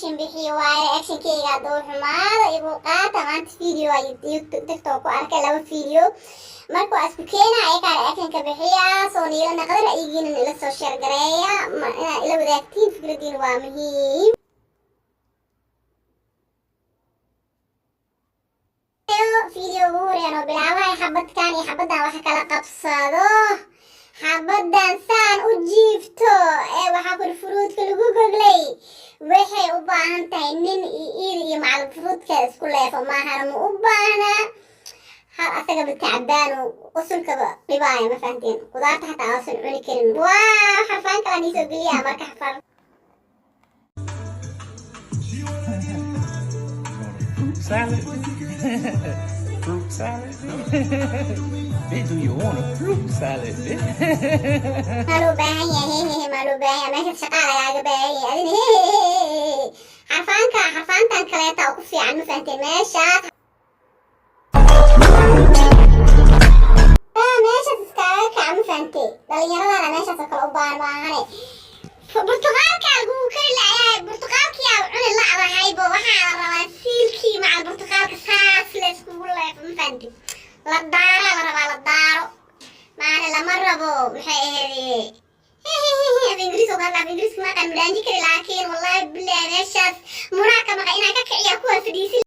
reaction bixiyo waaye reactionkayga hadduu xumaado igu qaata maanta video youtube tiktok ku arkay laba video marka waa isku keena ayagaa reactionka bixiya soo niila naqda ra'yigiina nila soo share gareeya inaad ila wadaagtiin fikradiina waa muhiim video ugu horeeyaan oo bilaabaya xabadkan iyo xabaddan waxa kala qabsado xabaddan saan u jiifto waxaa kuri furuudka lagu goglay waxay u baahan tahay nin iyo macalin furuudka isku leefo maahana ma u baahna hal asaga bitacbaan usulkaba dhibaaya ma fahanteen qudaarta xataa aasan cuni karin waa xarfaan kala niisoo geliyaa marka xarfaan salad. Fruit salad. Bitch, do you want a fruit salad, bitch? Malu baahan yahay malu baahan meesha shaqada lagaaga baahan yahay xarfaantan kaleeta oo ku fiican ma fahanteen meeshaas meeshaas iskaaga kaca ma fahantee dhalinyaradana meeshaas oo kale u baahan maahane burtuqaalka lagu kari layahay burtuqaalkiyaa cuni lacdahaybo waxaa la rabaa siilkii macal burtuqaalka saas la iskugu leefo ma fahanti la daaro la rabaa la daaro maana lama rabo maxay ahayd ingiriis oo hadla ingiriiska maqan midhaanji kari laakiin wallahi billahi meeshaas muraaka maqa inaan ka kiciya kuwa fadhiisin